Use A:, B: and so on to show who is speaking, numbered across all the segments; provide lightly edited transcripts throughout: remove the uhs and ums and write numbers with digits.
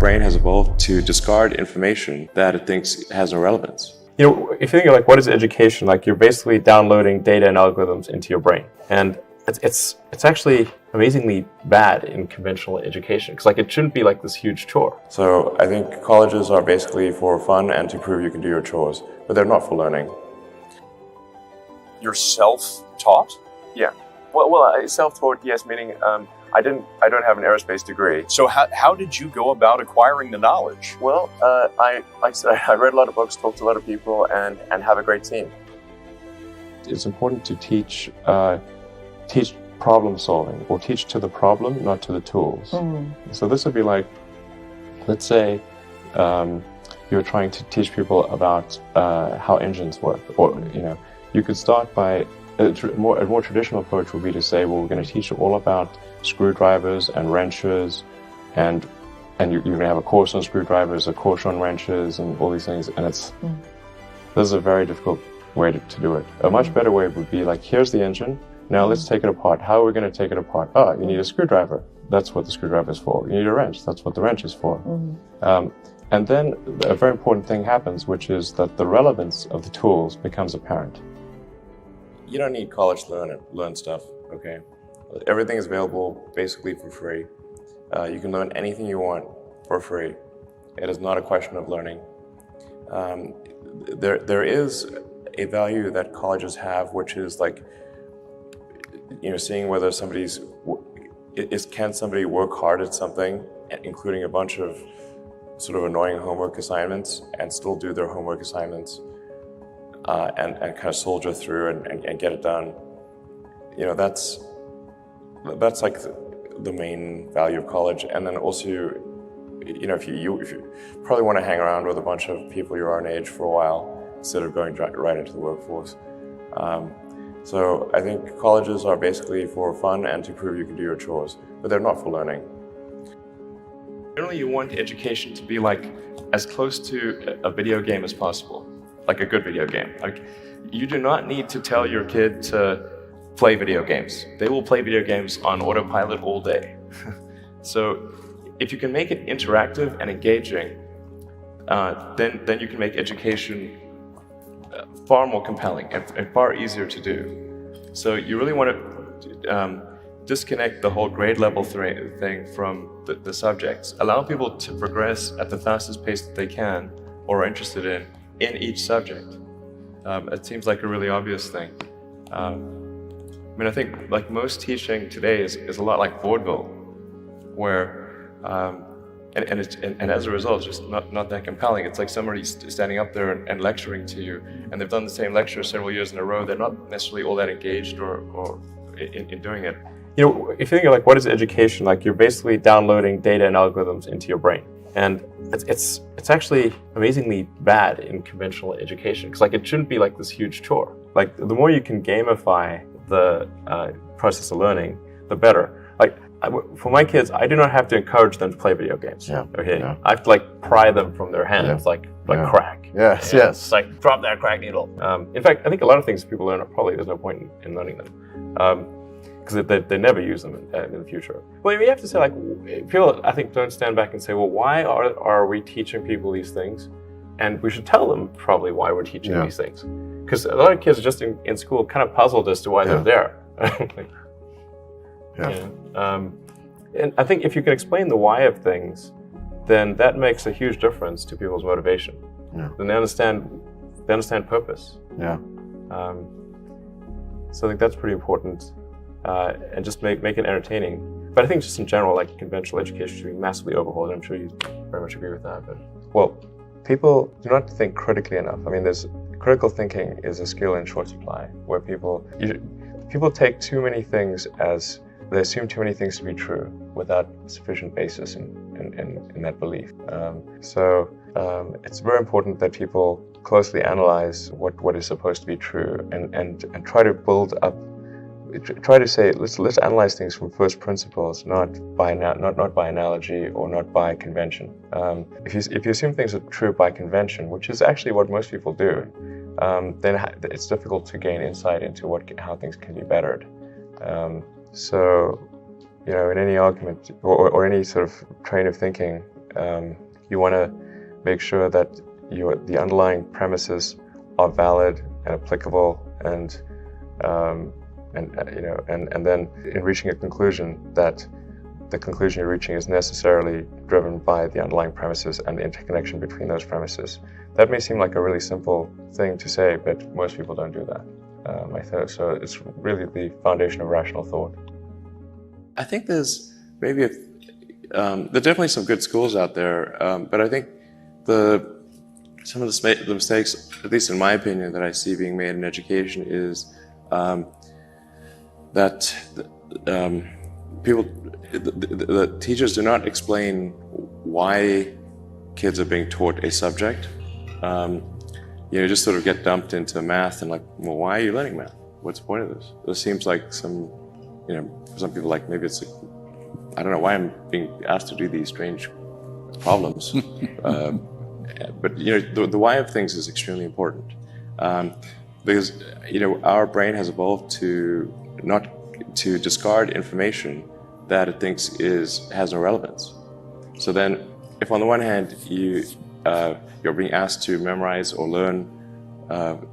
A: brain has evolved to discard information that it thinks has no relevance.
B: You know, if you think of like what is education, like you're basically downloading data and algorithms into your brain, and it's actually amazingly bad in conventional education because like it shouldn't be like this huge chore.
A: So I think colleges are basically for fun and to prove you can do your chores, but they're not for learning.
C: You're self-taught?
B: Yeah. Well, self-taught, yes, meaning I don't have an aerospace degree.
C: So how did you go about acquiring the knowledge?
B: Well, I read a lot of books, talked to a lot of people, and have a great team. It's important to teach problem solving, or teach to the problem, not to the tools. So this would be like, let's say you're trying to teach people about how engines work, or you could start by a more traditional approach would be to say, well, we're going to teach you all about screwdrivers and wrenches, and you're going to have a course on screwdrivers, a course on wrenches, and all these things. And this is a very difficult way to do it. A much better way would be like, here's the engine. Now let's take it apart. How are we going to take it apart? Oh, you need a screwdriver. That's what the screwdriver is for. You need a wrench. That's what the wrench is for. And then a very important thing happens, which is that the relevance of the tools becomes apparent.
A: You don't need college to learn stuff, okay? Everything is available basically for free. You can learn anything you want for free. It is not a question of learning. There is a value that colleges have, which is like, seeing whether can somebody work hard at something, including a bunch of sort of annoying homework assignments, and still do their homework assignments, and kind of soldier through and get it done. That's like the main value of college. And then also, if you probably want to hang around with a bunch of people your own age for a while instead of going right into the workforce. So I think colleges are basically for fun and to prove you can do your chores, but they're not for learning.
B: Generally, you want education to be like as close to a video game as possible, like a good video game. Like, you do not need to tell your kid to play video games. They will play video games on autopilot all day. So if you can make it interactive and engaging, then you can make education far more compelling and far easier to do. So you really want to disconnect the whole grade level thing from the subjects. Allow people to progress at the fastest pace that they can or are interested in each subject. It seems like a really obvious thing. I think like most teaching today is a lot like vaudeville, where and as a result, it's just not that compelling. It's like somebody standing up there and lecturing to you, and they've done the same lecture several years in a row. They're not necessarily all that engaged or in doing it. If you think of like what is education, like you're basically downloading data and algorithms into your brain, and it's actually amazingly bad in conventional education because like it shouldn't be like this huge chore. Like the more you can gamify the process of learning, the better. Like for my kids, I do not have to encourage them to play video games. Okay, I have to like pry them from their hands, like crack.
D: Yes.
B: It's like drop that crack needle. In fact, I think a lot of things people learn there's no point in learning them because they never use them in the future. Well, you have to say like people I think don't stand back and say, well, why are we teaching people these things? And we should tell them probably why we're teaching these things. Because a lot of kids are just in school kind of puzzled as to why they're there. And I think if you can explain the why of things, then that makes a huge difference to people's motivation. Then they understand purpose. So I think that's pretty important, and just make it entertaining. But I think just in general, like conventional education should be massively overhauled. I'm sure you very much agree with that. But well, people do not think critically enough. I mean, critical thinking is a skill in short supply, where people take too many things they assume too many things to be true without sufficient basis in that belief. So it's very important that people closely analyze what is supposed to be true and try to build up. Try to say let's analyze things from first principles, not by analogy or not by convention. If you assume things are true by convention, which is actually what most people do, then it's difficult to gain insight into how things can be bettered. So, in any argument or any sort of train of thinking,
A: You want to make sure that the underlying premises are valid and applicable, and then in reaching a conclusion, that the conclusion you're reaching is necessarily driven by the underlying premises and the interconnection between those premises. That may seem like a really simple thing to say, but most people don't do that. So it's really the foundation of rational thought. I think there's maybe there's definitely some good schools out there, but I think some of the mistakes, at least in my opinion, that I see being made in education is that the teachers do not explain why kids are being taught a subject. Just sort of get dumped into math and like, well, why are you learning math? What's the point of this? It seems like for some people, like maybe it's like, I don't know why I'm being asked to do these strange problems. But the why of things is extremely important, because our brain has evolved to discard information that it thinks has no relevance. So then, if on the one hand you're being asked to memorize or learn,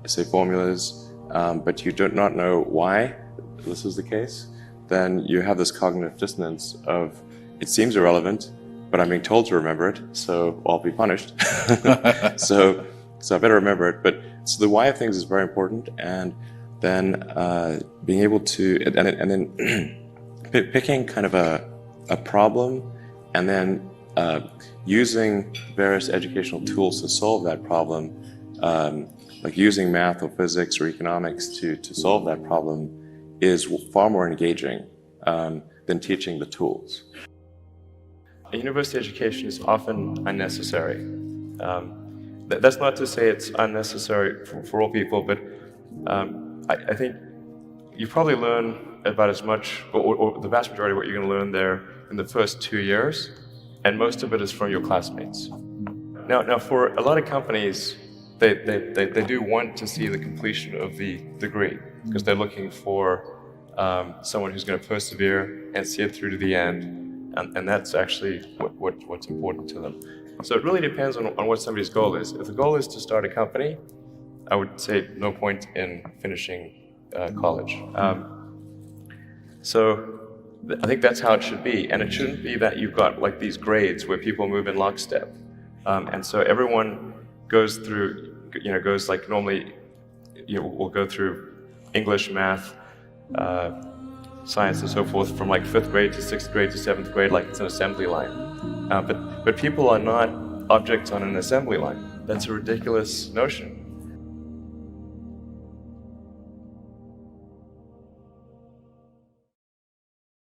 A: say, formulas, but you do not know why this is the case, then you have this cognitive dissonance of, it seems irrelevant, but I'm being told to remember it, so I'll be punished. so I better remember it. But so the why of things is very important, and then being able to, and then picking kind of a problem, and then using various educational tools to solve that problem, like using math or physics or economics to solve that problem, is far more engaging than teaching the tools.
B: University education is often unnecessary. That's not to say it's unnecessary for all people, but I think you probably learn about as much, or the vast majority of what you're going to learn there in the first 2 years, and most of it is from your classmates. Now for a lot of companies, they do want to see the completion of the degree, because they're looking for someone who's going to persevere and see it through to the end. And that's actually what's important to them. So it really depends on what somebody's goal is. If the goal is to start a company, I would say no point in finishing college. So I think that's how it should be. And it shouldn't be that you've got like these grades where people move in lockstep. And so everyone goes through, goes like normally, we'll go through English, math, science and so forth from like 5th grade to 6th grade to 7th grade, like it's an assembly line. But people are not objects on an assembly line. That's a ridiculous notion.